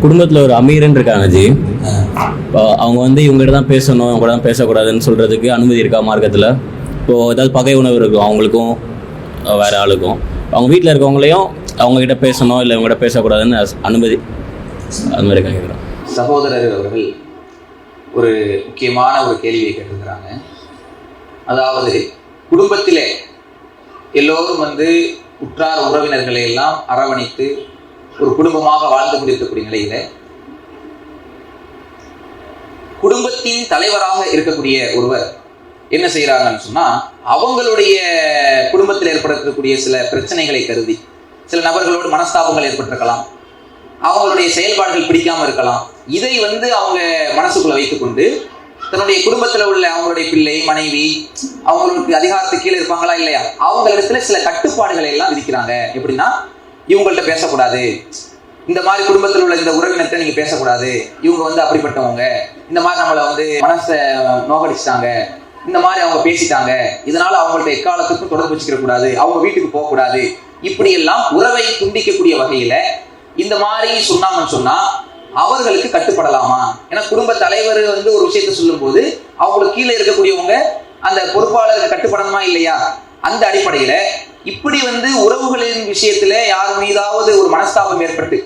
குடும்பத்தில் ஒரு அமீரன் இருக்காங்க ஜி. அவங்க வந்து இவங்ககிட்ட தான் பேசணும், இவங்க தான் பேசக்கூடாதுன்னு சொல்கிறதுக்கு அனுமதி இருக்கா மார்க்கத்தில்? இப்போது ஏதாவது பகை உணவு இருக்கும் அவங்களுக்கும் வேறு ஆளுக்கும், அவங்க வீட்டில் இருக்கவங்களையும் அவங்ககிட்ட பேசணும் இல்லை இவங்ககிட்ட பேசக்கூடாதுன்னு அனுமதி அது மாதிரி கேட்குறோம். சகோதரர் அவர்கள் ஒரு முக்கியமான ஒரு கேள்வியை கேட்டிருக்கிறாங்க. அதாவது குடும்பத்திலே எல்லோரும் வந்து உற்றார் உறவினர்களை எல்லாம் அரவணைத்து ஒரு குடும்பமாக வாழ்ந்து கொண்டிருக்கக்கூடிய நிலையில குடும்பத்தின் தலைவராக இருக்கக்கூடிய ஒருவர் என்ன செய்யறாங்கன்னு சொன்னா, அவங்களுடைய குடும்பத்தில் ஏற்படக்கூடிய சில பிரச்சனைகளை கருதி சில நபர்களோடு மனஸ்தாபங்கள் ஏற்பட்டிருக்கலாம், அவங்களுடைய செயல்பாடுகள் பிடிக்காம இருக்கலாம். இதை வந்து அவங்க மனசுக்குள்ள வைத்துக்கொண்டு தன்னுடைய குடும்பத்தில் உள்ள அவங்களுடைய பிள்ளை மனைவி அவங்களுக்கு அதிகாரத்துக்கு கீழே இருப்பாங்களா இல்லையா, அவங்களிடத்துல சில கட்டுப்பாடுகளை எல்லாம் விதிக்கிறாங்க. எப்படின்னா, இவங்கள்ட்ட பேசக்கூடாது, இந்த மாதிரி குடும்பத்தில் உள்ள இந்த உறவினர்கிட்ட நீங்க பேசக்கூடாது, இவங்க வந்து அப்படிப்பட்டவங்க, இந்த மாதிரி நம்மளை வந்து மனசை நோகடிச்சிட்டாங்க, இந்த மாதிரி அவங்க பேசிட்டாங்க, இதனால அவங்கள்ட்ட எக்காலத்துக்கும் தொடர்பு வச்சுக்கிற கூடாது, அவங்க வீட்டுக்கு போகக்கூடாது, இப்படி எல்லாம் உறவை துண்டிக்கக்கூடிய வகையில இந்த மாதிரி சொன்னாங்கன்னு சொன்னா அவர்களுக்கு கட்டுப்படலாமா? ஏன்னா குடும்ப தலைவர் வந்து ஒரு விஷயத்த சொல்லும் போது அவங்களுக்கு கீழே இருக்கக்கூடியவங்க அந்த பொறுப்பாளருக்கு கட்டுப்படணுமா இல்லையா? அந்த அடிப்படையில இப்படி வந்து உறவுகளின் விஷயத்துல யார் மீதாவது ஒரு மனஸ்தாபம் ஏற்பட்டு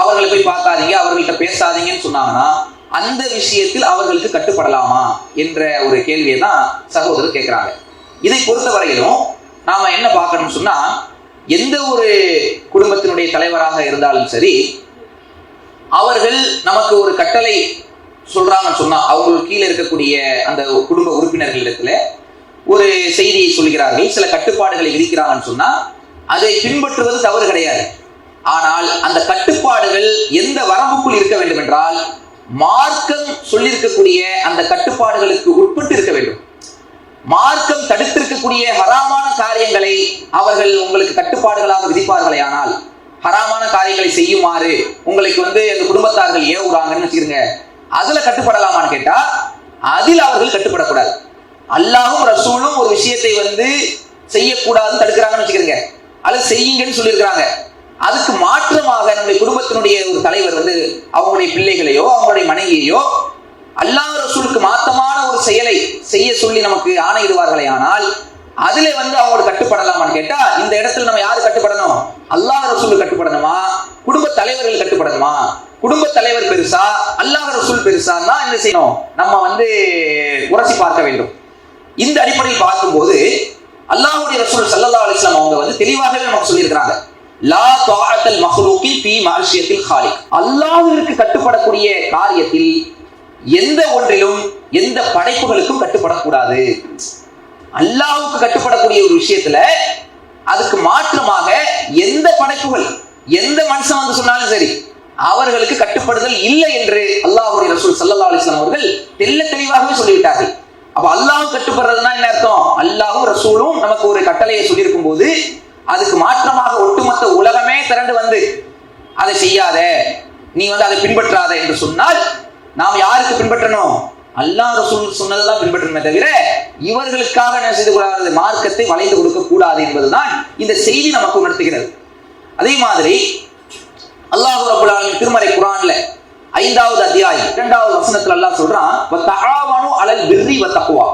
அவர்களை போய் பார்க்காதீங்க, அவர்கள்ட்ட பேசாதீங்கன்னு சொன்னாங்கன்னா அந்த விஷயத்தில் அவர்களுக்கு கட்டுப்படலாமா என்ற ஒரு கேள்வியை தான் சகோதரர் கேட்கிறாங்க. இதை பொறுத்தவரையிலும் நாம என்ன பார்க்கணும்னு சொன்னா, எந்த ஒரு குடும்பத்தினுடைய தலைவராக இருந்தாலும் சரி, அவர்கள் நமக்கு ஒரு கட்டளை சொல்றாங்கன்னு சொன்னா அவங்களுக்கு கீழே இருக்கக்கூடிய அந்த குடும்ப உறுப்பினர்களிடத்துல ஒரு செய்தியை சொல்கிறார்கள், சில கட்டுப்பாடுகளை விதிக்கிறாங்கன்னு சொன்னா அதை பின்பற்றுவது தவறு கிடையாது. ஆனால் அந்த கட்டுப்பாடுகள் எந்த வரம்புக்குள் இருக்க வேண்டும் என்றால் மார்க்கம் சொல்லியிருக்கக்கூடிய அந்த கட்டுப்பாடுகளுக்கு உட்பட்டு இருக்க வேண்டும். மார்க்கம் தடுத்திருக்கக்கூடிய ஹராமான காரியங்களை அவர்கள் உங்களுக்கு கட்டுப்பாடுகளாக விதிப்பார்களே ஆனால், ஹராமான காரியங்களை செய்யுமாறு உங்களுக்கு வந்து அந்த குடும்பத்தார்கள் ஏவுறாங்கன்னு வச்சுக்கிறீங்க, அதுல கட்டுப்படலாமான்னு கேட்டா அதில் அவர்கள் கட்டுப்படக்கூடாது. அல்லாஹும் ரசூலும் ஒரு விஷயத்தை வந்து செய்யக்கூடாதுன்னு தடுக்கிறாங்கன்னு வச்சுக்கிறீங்க, அது செய்யுங்கன்னு சொல்லியிருக்கிறாங்க. அதுக்கு மாற்றமாக நம்முடைய குடும்பத்தினுடைய ஒரு தலைவர் வந்து அவங்களுடைய பிள்ளைகளையோ அவங்களுடைய மனைவியையோ அல்லாஹ் ரசூலுக்கு மாற்றமான ஒரு செயலை செய்ய சொல்லி நமக்கு ஆணையிடுவார்களே ஆனால் அதுல வந்து அவங்க கட்டுப்படலாமான்னு கேட்டா, இந்த இடத்துல நம்ம யாரு கட்டுப்படணும்? அல்லாஹ் ரசூல் கட்டுப்படணுமா, குடும்ப தலைவர்கள் கட்டுப்படணுமா? குடும்ப தலைவர் பெருசா அல்லாஹ் ரசூல் பெருசான்னா என்ன செய்யணும்? நம்ம வந்து உரசி பார்க்க வேண்டும். இந்த அடிப்படையில் பார்க்கும்போது அல்லாஹ்வுடைய ரசூல் ஸல்லல்லாஹு அலைஹி வஸல்லம் அவங்க வந்து தெளிவாகவே நமக்கு சொல்லியிருக்கிறாங்க, லா தஆத்தல் மக்லூகி ஃபீ மஅசியத்தில் காலிக். அல்லாஹ்விற்கு கட்டுப்படக்கூடிய காரியத்தில் எந்த ஒன்றிலும் எந்த படைப்புகளுக்கும் கட்டுப்படக்கூடாது. அல்லாஹ்வுக்கு கட்டுப்படக்கூடிய ஒரு விஷயத்துல அதுக்கு மாற்றமாக எந்த படைப்புகள் எந்த மனுஷன் வந்து சொன்னாலும் சரி அவர்களுக்கு கட்டுப்படுதல் இல்லை என்று அல்லாஹ்வுடைய ரசூல் ஸல்லல்லாஹு அலைஹி வஸல்லம் அவர்கள் தெளிவாகவே சொல்லிவிட்டார்கள். அப்ப அல்லாஹ் கட்டுப்படுறதுன்னா என்ன அர்த்தம்? அல்லாஹ்வும் ரசூலும் நமக்கு ஒரு கட்டளையை சொல்லியிருக்கும் போது அதுக்கு மாற்றமாக ஒட்டுமொத்த உலகமே திரண்டு வந்து அதை செய்யாத, நீ வந்து அதை பின்பற்றாத என்று சொன்னால் நாம் யாருக்கு பின்பற்றணும்? அல்லாஹ் ரசூல் சொன்னதெல்லாம் பின்பற்றணுமே தவிர இவர்களுக்காக என்ன செய்து கூடாது, மார்க்கத்தை வளைந்து கொடுக்க கூடாது என்பதுதான் இந்த செய்தி நமக்கு உணர்த்துகிறது. அதே மாதிரி அல்லாஹ் ரப்பல் ஆலமீன் திருமறை குர்ஆன்ல 5வது அத்தியாயம் 2வது வசனத்துல அல்லாஹ் சொல்றான், வதஆவனு அலல் பிர்ரி வத்தக்வா,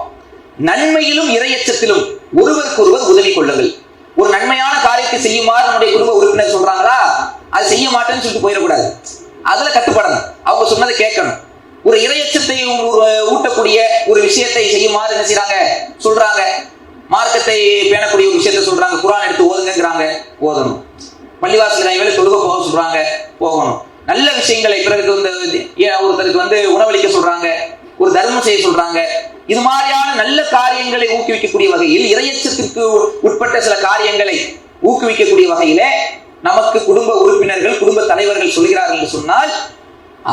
நன்மையிலும் இறையச்சத்திலும் ஒருவருக்கொருவர் உதவி கொள்ளுங்கள். ஒரு நன்மையான காரியத்தை செய்யுமாறு நம்முடைய குடும்ப உறுப்பினர் சொல்றாங்களா, அது செய்ய மாட்டேன்னு சொல்லிட்டு போயிடக்கூடாது, அதுல கட்டுப்படணும், அவங்க சொன்னதை கேட்கணும். ஒரு இறையச்சத்தை ஊட்டக்கூடிய ஒரு விஷயத்தை செய்யுமாறு என்ன செய்யறாங்க சொல்றாங்க, மார்க்கத்தை பேணக்கூடிய ஒரு விஷயத்தை சொல்றாங்க, குர்ஆன் எடுத்து ஓதுங்கிறாங்க, ஓதணும். பள்ளிவாசல் கைவேளை தொழுக போக சொல்றாங்க, போகணும். நல்ல விஷயங்களை பிறருக்கு வந்து ஒருத்தருக்கு வந்து உணவளிக்க சொல்றாங்க, ஒரு தர்மம் செய்ய சொல்றாங்க, இது மாதிரியான நல்ல காரியங்களை ஊக்குவிக்கக்கூடிய வகையில் இறையச்சத்திற்கு உட்பட்ட சில காரியங்களை ஊக்குவிக்கக்கூடிய வகையில நமக்கு குடும்ப உறுப்பினர்கள் குடும்ப தலைவர்கள் சொல்கிறார்கள் என்று சொன்னால்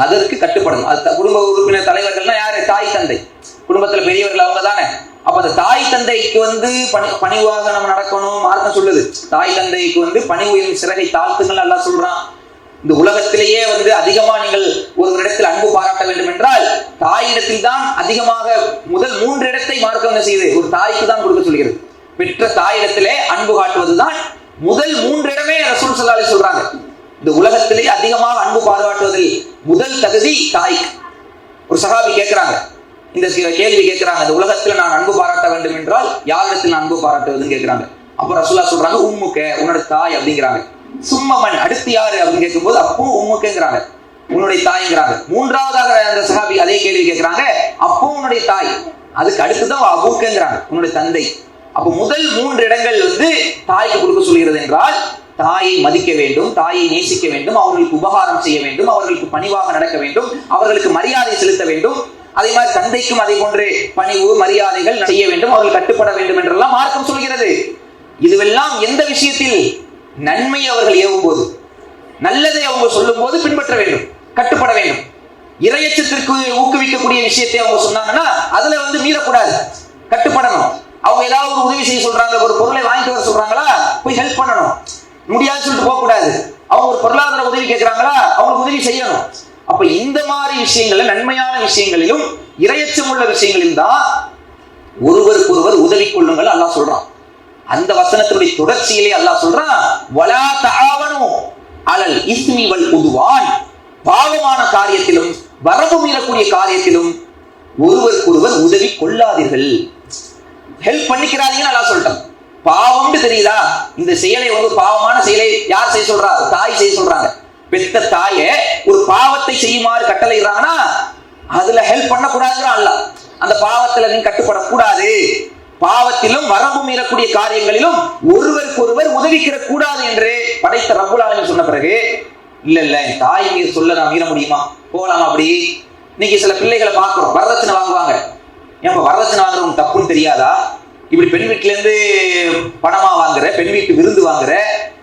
அதற்கு கட்டுப்படணும். அது குடும்ப உறுப்பினர் தலைவர்கள்னா யாரு? தாய் தந்தை. குடும்பத்துல பெரியவர்கள் அவங்க தானே. அப்ப அந்த தாய் தந்தைக்கு வந்து பணிவாக நம்ம நடக்கணும். மார்க்கம் சொல்லுது, தாய் தந்தைக்கு வந்து பணிவு சிறகை தாழ்த்துங்கள் அல்லாஹ் சொல்றான். இந்த உலகத்திலேயே வந்து அதிகமா நீங்கள் ஒருவரிடத்தில் அன்பு பாராட்ட வேண்டும் என்றால் தாயிடத்தில் தான் அதிகமாக முதல் 3 இடத்தை மார்க்கம் என்ன செய்யுது? ஒரு தாய்க்கு தான் கொடுக்க சொல்கிறது. பெற்ற தாயிடத்திலே அன்பு காட்டுவதுதான் முதல் 3 இடமே ரசூல் ஸல்லல்லாஹு அலைஹி சொல்றாங்க. இந்த உலகத்திலே அதிகமாக அன்பு பாராட்டுவதில் முதல் தகுதி தாய்க்கு. ஒரு சஹாபி கேட்கிறாங்க, இந்த கேள்வி கேட்கிறாங்க, இந்த உலகத்துல நான் அன்பு பாராட்ட வேண்டும் என்றால் யாரிடத்தில் நான் அன்பு பாராட்டுவதுன்னு கேட்கிறாங்க. அப்ப ரசூலுல்லாஹ் சொல்றாங்க, உம்முக்க, உன்னோட தாய் அப்படிங்கிறாங்க. சும்மமன், அடுத்து யாரு அப்படின்னு கேட்கும்போது அப்போ உம்முக்கங்கிறாங்க, உன்னுடைய தாய்ங்கிறாங்க. மூன்றாவதாக அந்த சஹாபி அதே கேள்வி கேட்கிறாங்க, அப்போ உன்னுடைய தாய். அதுக்கு அடுத்துதான் அபூக்கங்கிறாங்க, உன்னுடைய தந்தை. அப்ப முதல் 3 இடங்கள் தாய்க்கு கொடுக்க சொல்கிறது என்றால் தாயை மதிக்க வேண்டும், தாயை நேசிக்க வேண்டும், அவர்களுக்கு உபகாரம் செய்ய வேண்டும், அவர்களுக்கு பணிவாக நடக்க வேண்டும், அவர்களுக்கு மரியாதை செலுத்த வேண்டும். அதே மாதிரி தந்தைக்கும் அதே போன்று பணிவு மரியாதைகள் செய்ய வேண்டும், அவர்கள் கட்டுப்பட வேண்டும் என்றெல்லாம் மார்க்கம் சொல்கிறது. இதுவெல்லாம் எந்த விஷயத்தில்? நன்மை அவர்கள் ஏவும் போது, நல்லதை அவங்க சொல்லும் போது பின்பற்ற வேண்டும், கட்டுப்பட வேண்டும். இறையச்சத்திற்கு ஊக்குவிக்கக்கூடிய விஷயத்தை அவங்க சொன்னாங்கன்னா அதுல மீறக்கூடாது, கட்டுப்படணும். அவங்க ஏதாவது ஒரு உதவி செய்ய சொல்றாங்க, ஒரு பொருளை வாங்கிட்டு வர சொல்றாங்களா, போய் ஹெல்ப் பண்ணணும். முடியாது சொல்லிட்டு போக கூடாது. அவங்க ஒரு பொருளாதார உதவி கேட்கிறாங்களா, அவங்களுக்கு உதவி செய்யணும். அப்ப இந்த மாதிரி விஷயங்கள்ல, நன்மையான விஷயங்களிலும் இறையச்சம் உள்ள விஷயங்களில் தான் ஒருவருக்கொருவர் உதவி கொள்ளுங்கள் அல்லாஹ் சொல்றான். அந்த வசனத்தினுடைய தொடர்ச்சியிலே அல்லாஹ் சொல்றான், வலா தஆவனு அலல் இஸ்மி வல் உதுவான், பாவமான காரியத்திலும் வரம்பு மீறக்கூடிய காரியத்திலும் ஒருவருக்கொருவர் உதவி கொள்ளாதீர்கள், ஹெல்ப் பண்ணிக்கிறாதீங்கன்னு அல்லாஹ் சொல்லிட்டான். பாவம்னு தெரியுதா? இந்த செயலை பாவமான செயலை யார் செய்ய சொல்றா? தாய் செய்ய சொல்றாங்க. பெத்த தாயை ஒரு பாவத்தை செய்யுமாறு கட்டளையிடுறாங்கன்னா அதுல ஹெல்ப் பண்ணக்கூடாதுங்கிறான் அல்லாஹ். அந்த பாவத்துல நீங்க கட்டுப்படக்கூடாது. பாவத்திலும் வரம்பு மீறக்கூடிய காரியங்களிலும் ஒருவருக்கொருவர் உதவிக்கிற கூடாது என்று படைத்த ரப்புல் ஆலமீன் சொன்ன பிறகு, இல்ல தாய் மீது சொல்ல நான் மீற முடியுமா, போகலாம் அப்படி. இன்னைக்கு சில பிள்ளைகளை பார்க்கிறோம், வரதட்சணை வாங்குவாங்க. ஏன் வரதட்சணை வாங்குறவங்க தப்புன்னு தெரியாதா? இப்படி பெண் வீட்டுல இருந்து பணமா வாங்குற, பெண் வீட்டு விருந்து வாங்குற,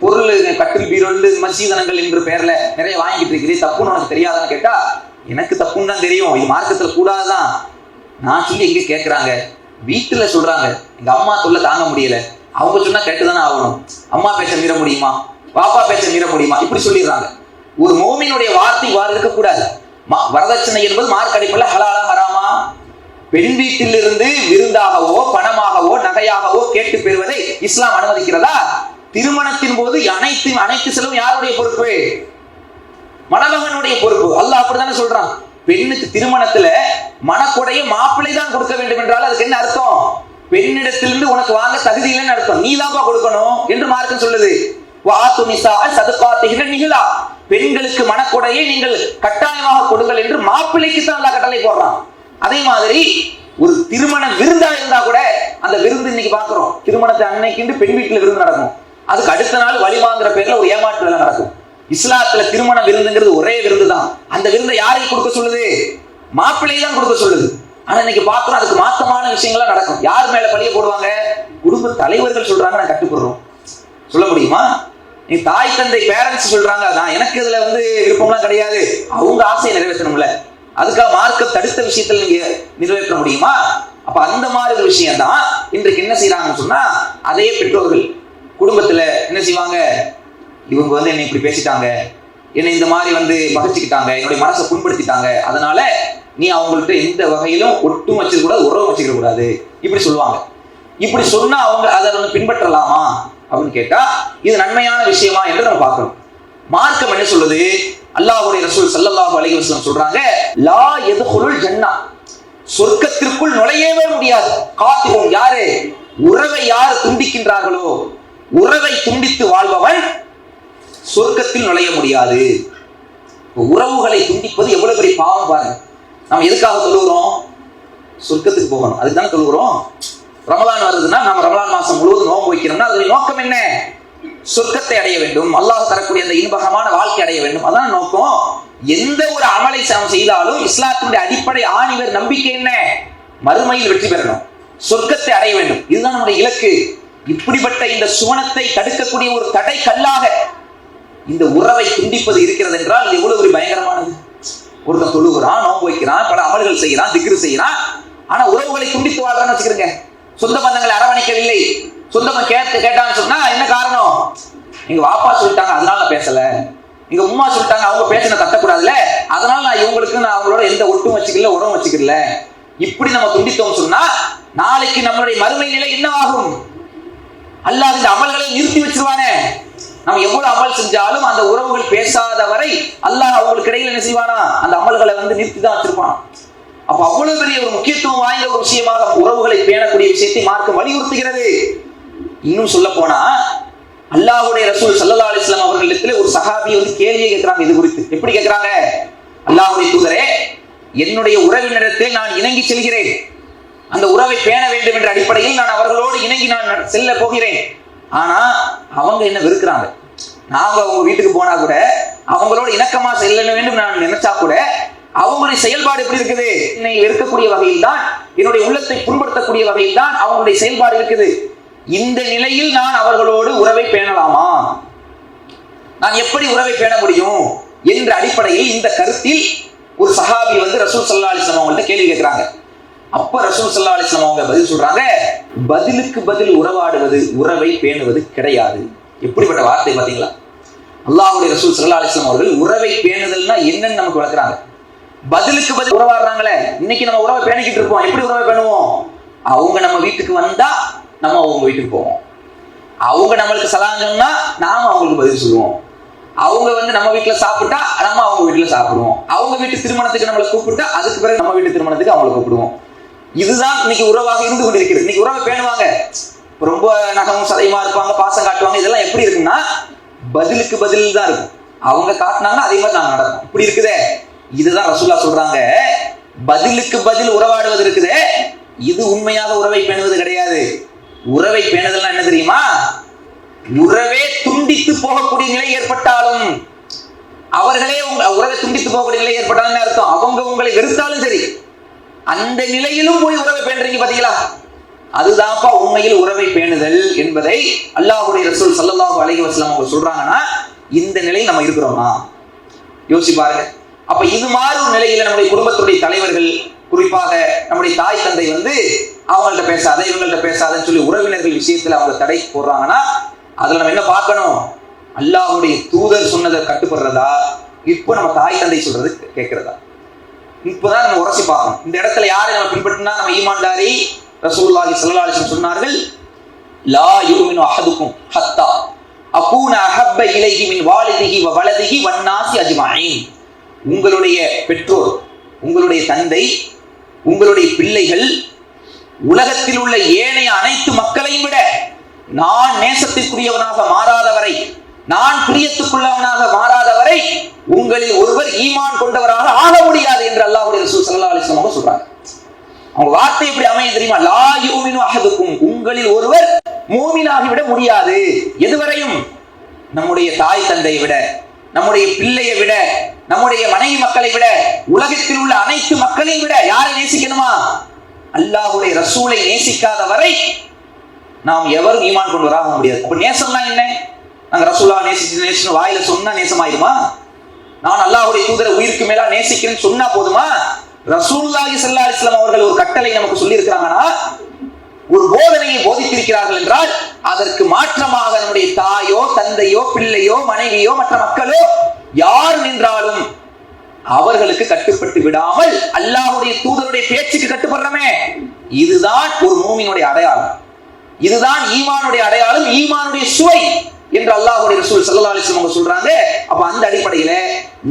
பொருள் கட்டில் பீரோல் சீதனங்கள் என்ற பெயர்ல நிறைய வாங்கிட்டு இருக்கிறீ, தப்புன்னு உனக்கு தெரியாதான்னு கேட்டா, எனக்கு தப்புன்னு தான் தெரியும், இது மார்க்கத்துல கூடாதுதான் நான் சொல்லி எங்க கேட்கிறாங்க. வீட்டுல சொல்றாங்க, எங்க அம்மா சொல்ல தாங்க முடியல, அவங்க சொன்னா கேட்டுதானே ஆகணும். அம்மா பேச்ச மீற முடியுமா, பாப்பா பேச்ச மீற முடியுமா, இப்படி சொல்லிடுறாங்க. ஒரு மோமினுடைய வார்த்தை இவ்வாறு இருக்கக்கூடாது. வரதட்சணை என்பது மார்க்க அடிப்படையில் ஹலாலா ஹராமா? பெண் வீட்டிலிருந்து விருந்தாகவோ பணமாகவோ நகையாகவோ கேட்டு பெறுவதை இஸ்லாம் அனுமதிக்கிறதா? திருமணத்தின் போது அனைத்து செலவும் யாருடைய பொறுப்பு? மணமகனுடைய பொறுப்பு. அல்லாஹ் அப்படித்தானே சொல்றான். பெண்ணுக்கு திருமணத்துல மணக்கொடைய மாப்பிள்ளை தான் கொடுக்க வேண்டும் என்றால் அதுக்கு என்ன அர்த்தம்? பெண்ணிடத்திலிருந்து உனக்கு வாங்க தகுதி இல்லைன்னு அர்த்தம், நீ தான்ப்பா கொடுக்கணும் என்று மார்க்கம் சொல்லுது. பெண்களுக்கு மணக்கொடையை நீங்கள் கட்டாயமாக கொடுங்கள் என்று மாப்பிள்ளைக்கு தான் அல்லாஹ் கட்டளை போடுறான். அதே மாதிரி ஒரு திருமண விருந்தா இருந்தா கூட அந்த விருந்து இன்னைக்கு பாக்குறோம், திருமணத்தை அன்னைக்கு பெண் வீட்டுல விருந்து நடக்கும், அதுக்கு அடுத்த நாள் வழிமாங்கிற பேர்ல ஒரு ஏமாற்று வேலை நடக்கும். இஸ்லாத்துல திருமண விருந்துங்கிறது ஒரே விருந்து தான். அந்த விருந்தை யாருக்கு கொடுக்க சொல்லுது? மாப்பிள்ளை தான் கொடுக்க சொல்லுது. ஆனா இன்னைக்கு பாக்குறோம் அதுக்கு மாற்றமான விஷயங்கள்லாம் நடக்கும். யார் மேல பழிய போடுவாங்க? குடும்ப தலைவர்கள் சொல்றாங்க நான் கட்டுப்படுறோம். சொல்ல முடியுமா? நீ தாய் தந்தை பேரண்ட்ஸ் சொல்றாங்க, அதான் எனக்கு இதுல விருப்பம்லாம் கிடையாது, அவங்க ஆசையை நிறைவேற்றணும்ல, அதுக்காக மார்க்கம் தடுத்த விஷயத்துல நீங்க நிறைவேற்ற முடியுமா? அப்ப அந்த மாதிரி ஒரு விஷயம் தான் இன்றைக்கு என்ன செய்யறாங்கன்னு சொன்னா, அதே பெற்றோர்கள் குடும்பத்துல என்ன செய்வாங்க, இவங்க என்னை இப்படி பேசிட்டாங்க, என்னை இந்த மாதிரி பகைச்சுக்கிட்டாங்க, என்னுடைய மனசை புண்படுத்திட்டாங்க, அதனால நீ அவங்கள்ட்ட எந்த வகையிலும் ஒட்டும் வச்சிருக்க கூடாது, உறவு வச்சுக்க கூடாது, இப்படி சொல்லுவாங்க. இப்படி சொன்னா அவங்க அதை பின்பற்றலாமா அப்படின்னு கேட்டா இது நன்மையான விஷயமா என்று நம்ம பார்க்கணும். மார்க்கம் என்ன சொல்லுது? அல்லாஹ்வுடைய ரசூல் ஸல்லல்லாஹு அலைஹி வஸல்லம் சொல்றாங்க, லா யதுகுலுல் ஜன்னah, சொர்க்கத்திற்குள் நுழையவே முடியாது. காத்திரும், யாரு உறவை யார் துண்டிக்கின்றார்களோ, உறவை துண்டித்து வாழ்பவன் சொர்க்கத்தில் நுழைய முடியாது. உறவுகளை துண்டிப்பது எவ்வளவு பெரிய பாவம் பாருங்க. நம்ம எதுக்காக சொல்லுகிறோம்? சொர்க்கத்துக்கு போகணும், அதுக்கு தானே சொல்லுகிறோம். ரமலான் வருதுன்னா நம்ம ரமலான் மாசம் முழுவதும் நோன்பு வைக்கிறோம்னா அதனுடைய நோக்கம் என்ன? சொர்க்கத்தை அடைய வேண்டும், அல்லாஹ் தரக்கூடிய அந்த இன்பகமான வாழ்க்கை அடைய வேண்டும், அதான் நோக்கம். எந்த ஒரு அமலை செய்தாலும் இஸ்லாத்தினுடைய அடிப்படை ஆணிவர் நம்பிக்கை என்ன? மறுமையில் வெற்றி பெறணும், சொர்க்கத்தை அடைய வேண்டும், இதுதான் நம்முடைய இலக்கு. இப்படிப்பட்ட இந்த சுவனத்தை தடுக்கக்கூடிய ஒரு தடை கல்லாக இந்த உறவை துண்டிப்பது இருக்கிறது என்றால் இது எவ்வளவு ஒரு பயங்கரமானது. ஒருத்தன் தொழுகிறான், நோன்பு வைக்கிறான், பல அமல்கள் செய்யறான், திக்ரு செய்யறான், ஆனா உறவுகளை துண்டித்து வாழ்றான்னு வச்சுக்கிறேங்க. சொந்த பந்தங்களை அரவணைக்கவில்லை, சொந்தம் கேட்டான்னு சொன்னா என்ன காரணம்? எங்க வாப்பா சொல்லிட்டாங்க அதனால நான் பேசல, எங்க உம்மா சொல்லிட்டாங்க அவங்க பேசின தட்டக்கூடாதுல, அதனால நான் இவங்களுக்கு நான் அவங்களோட எந்த ஒட்டும் வச்சுக்கல, உறவும் வச்சுக்கல. இப்படி நம்ம துண்டித்தோம் சொன்னா நாளைக்கு நம்மளுடைய மறுமை நிலை என்ன ஆகும்? அல்லாஹ் இந்த அமல்களை நிறுத்தி வச்சிருவானே. நம்ம எவ்வளவு அமல் செஞ்சாலும் அந்த உறவுகள் பேசாத வரை அல்லாஹ் அவங்களுக்கு இடையில என்ன செய்வானா, அந்த அமல்களை நிறுத்தி தான் வச்சிருப்பான். அப்ப அவ்வளவு பெரிய ஒரு முக்கியத்துவம் வாய்ந்த ஒரு விஷயமாக உறவுகளை பேணக்கூடிய விஷயத்தை மார்க்கம் வலியுறுத்துகிறது. இன்னும் சொல்ல போனா அல்லாஹ்வுடைய ரசூல் ஸல்லல்லாஹு அலைஹி வஸல்லம் அவர்களிடத்துல ஒரு சஹாபி கேள்வியை கேட்கிறாங்க. இது குறித்து எப்படி கேட்கிறாங்க? அல்லாஹ்வுடைய தூதரே, என்னுடைய உறவினரிடத்தில் நான் இணங்கி செல்கிறேன், அந்த உறவை பேண வேண்டும் என்ற அடிப்படையில் நான் அவர்களோடு இணங்கி நான் செல்ல போகிறேன். ஆனா அவங்க என்ன வெறுக்கிறாங்க. நாங்க அவங்க வீட்டுக்கு போனா கூட அவங்களோட இணக்கமா செல்ல வேண்டும் நான் நினைச்சா கூட அவங்களுடைய செயல்பாடு எப்படி இருக்குது, என்னை வெறுக்கக்கூடிய வகையில் தான், என்னுடைய உள்ளத்தை புண்படுத்தக்கூடிய வகையில் தான் அவங்களுடைய செயல்பாடு இருக்குது. இந்த நிலையில் நான் அவர்களோடு உறவை பேணலாமா, நான் எப்படி உறவை பேண முடியும் என்ற அடிப்படையில் இந்த கருத்தில் ஒரு சஹாபி ரசூல் ஸல்லல்லாஹு அலைஹி வஸல்லம் அவங்கள்ட்ட கேள்வி கேட்கிறாங்க. அப்ப ரசூல் ஸல்லல்லாஹு அலைஹி வஸல்லம் அவங்க பதில் சொல்றாங்க, பதிலுக்கு பதில் உறவாடுவது உறவை பேணுவது கிடையாது. எப்படிப்பட்ட வார்த்தை பாத்தீங்களா? அல்லாஹ்வுடைய ரசூல் ஸல்லல்லாஹு அலைஹி வஸல்லம் அவர்கள் உறவை பேணுதல்னா என்னன்னு நமக்கு விளக்குறாங்க. பதிலுக்கு பதில் உறவாடுறாங்களே. இன்னைக்கு நம்ம உறவை பேணிக்கிட்டு இருப்போம். எப்படி உறவை பேணுவோம்? அவங்க நம்ம வீட்டுக்கு வந்தா நம்ம அவங்க வீட்டுக்கு போவோம், அவங்க நம்மளுக்கு சலாம் சொன்னா நாம அவங்களுக்கு பதில் சொல்லுவோம், அவங்க நம்ம வீட்டுல சாப்பிட்டா நம்ம அவங்க வீட்டுல சாப்பிடுவோம், அவங்க வீட்டு திருமணத்துக்கு நம்மளை கூப்பிட்டா அதுக்கு பிறகு நம்ம வீட்டு திருமணத்துக்கு அவங்களை கூப்பிடுவோம். இதுதான் இன்னைக்கு உறவாக இருந்து கொண்டிருக்கிறது. இன்னைக்கு உறவை பேணுவாங்க, ரொம்ப நகமும் சதையுமா இருப்பாங்க, பாசம் காட்டுவாங்க. இதெல்லாம் எப்படி இருக்குன்னா பதிலுக்கு பதில் தான் இருக்கும். அவங்க காட்டினாங்கன்னா அதே மாதிரி நாங்க நடக்கும். இப்படி இருக்குதே. இதுதான் ரசூலுல்லாஹ் சொல்றாங்க, பதிலுக்கு பதில் உறவாடுவது இருக்குதே, இது உண்மையாக உறவை பேணுவது கிடையாது. உறவை பேணுதல்னா என்ன தெரியுமா? உறவே துண்டித்து போகக்கூடிய நிலை ஏற்பட்டாலும், அவர்களே உறவை துண்டித்து போகக்கூடிய நிலை ஏற்பட்டாலும் அர்த்தம், அவங்க உங்களை வெறுத்தாலும் சரி, அந்த நிலையிலும் போய் உறவை பேணுறீங்க பாத்தீங்களா, அதுதான்ப்பா உண்மையில் உறவை பேணுதல் என்பதை அல்லாஹ்வுடைய ரசூல் ஸல்லல்லாஹு அலைஹி வஸல்லம் அவங்க சொல்றாங்கன்னா, இந்த நிலையில் நம்ம இருக்கிறோமா யோசிச்சு பாருங்க. அப்ப இது மாதிரி ஒரு நிலையில நம்முடைய குடும்பத்துடைய தலைவர்கள், குறிப்பாக நம்முடைய தாய் தந்தை அவங்கள்ட்ட பேசாத இவங்கள்ட்ட பேசாதன்னு சொல்லி உறவினர்கள் விஷயத்துல அவங்க தடை போடுறாங்கன்னா, அதுல நம்ம என்ன பார்க்கணும்? அல்லாஹ்வுடைய தூதர் சொன்னதை கட்டுப்படுறதா, இப்போ நம்ம தாய் தந்தை சொல்றது கேட்கிறதா? இப்பதான் நம்ம உரசி பார்க்கணும். இந்த இடத்துல யாரை நம்ம பின்பற்றினா நம்ம ஈமான்தாரி? ரசூலுல்லாஹி ஸல்லல்லாஹு அலைஹி வஸல்லம் சொன்னார்கள், லா யுமினு அஹதுக்கும் ஹத்தா அகூன அஹப்ப இலைஹி மின் வாலிதிஹி வ வலதிஹி வன்னாஸி அஜ்மஈன். உங்களுடைய பெற்றோர், உங்களுடைய தந்தை, உங்களுடைய பிள்ளைகள் உலகத்தில் உள்ள ஏனைய அனைத்து மக்களையும் விட நான் நேசத்திற்குரியவனாக மாறாதவரை, நான் பிரியத்துக்குள்ளவனாக மாறாதவரை உங்களில் ஒருவர் ஈமான் கொண்டவராக ஆக முடியாது என்று அல்லாஹ்வுடைய ரசூல் ஸல்லல்லாஹு அலைஹி வஸல்லம் சொல்றாங்க. அவங்க வார்த்தை எப்படி அமைய தெரியுமா? லா யுமினு அஹதுக்கும், உங்களில் ஒருவர் மூமினாகி விட முடியாது. எதுவரையும்? நம்முடைய தாய் தந்தையை விட, நம்முடைய பிள்ளையை விட, நம்முடைய மனைவி மக்களை விட, உலகத்தில் உள்ள அனைத்து மக்களையும் விட யாரை நேசிக்கணுமா? அல்லாஹ்வுடைய ரசூலை நேசிக்காத வரை நாம் எவரும் ஈமான் கொண்டு வராக முடியாது. அப்ப நேசம்னா என்ன? நாங்க ரசூலா நேசிச்சு வாயில சொன்னா நேசமாயிருமா? நான் அல்லாஹ்வுடைய தூதரை உயிருக்கு மேலா நேசிக்கிறேன்னு சொன்னா போதுமா? ரசூலுல்லாஹி ஸல்லல்லாஹு அலைஹி வஸல்லம் அவர்கள் ஒரு கட்டளை நமக்கு சொல்லி இருக்கிறாங்கன்னா, ஒரு போதனையை போதித்திருக்கிறார்கள் என்றால் அதற்கு மாற்றமாக நம்முடைய தாயோ தந்தையோ பிள்ளையோ மனைவியோ மற்ற மக்களோ யார் நின்றாலும் அவர்களுக்கு கட்டுப்பட்டு விடாமல் அல்லாஹ்வுடைய தூதருடைய பேச்சுக்கு கட்டுப்படுறமே, இதுதான் ஒரு மூமினுடைய அடையாளம், இதுதான் ஈமானுடைய அடையாளம், ஈமானுடைய சுவை என்று அல்லாஹ்வுடைய ரசூல் ஸல்லல்லாஹு அலைஹி வஸல்லம் சொல்றாங்க. அப்ப அந்த அடிப்படையில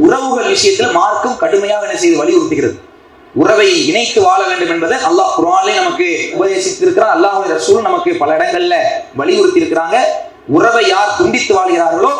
உறவுகள் விஷயத்தில் மார்க்கம் கடுமையாக என்ன செய்து வலியுறுத்துகிறது. உறவை இணைத்து வாழ வேண்டும் என்பதை அல்லாஹ் குர்ஆனிலே நமக்கு உபதேசித்திருக்கிறார். அல்லாஹ்வுடைய ரசூல் நமக்கு பல இடங்கள்ல வலியுறுத்தி இருக்கிறாங்க. உறவை யார் துண்டித்து வாழ்கிறார்களோ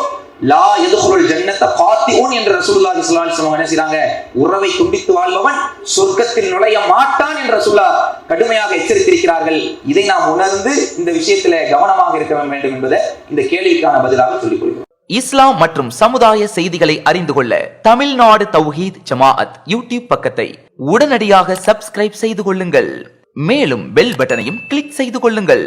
லா யதுகுலுல் ஜன்னத காத்திஊன் என்று ரசூலுல்லாஹி ஸல்லல்லாஹு அலைஹி வஸல்லம் என்ன செய்றாங்க? உறவை துண்டித்து வாழ்பவன் சொர்க்கத்தில் நுழைய மாட்டான் என்று ரசூலுல்லாஹ் கடுமையாக எச்சரித்திருக்கிறார்கள். இதை நாம் உணர்ந்து இந்த விஷயத்துல கவனமாக இருக்க வேண்டும் என்பதை இந்த கேள்விக்கான பதிலாக சொல்லிக் கொள்கிறோம். இஸ்லாம் மற்றும் சமுதாய செய்திகளை அறிந்து கொள்ள தமிழ்நாடு தௌஹீத் ஜமாஅத் யூடியூப் பக்கத்தை உடனடியாக சப்ஸ்கிரைப் செய்து கொள்ளுங்கள். மேலும் பெல் பட்டனையும் கிளிக் செய்து கொள்ளுங்கள்.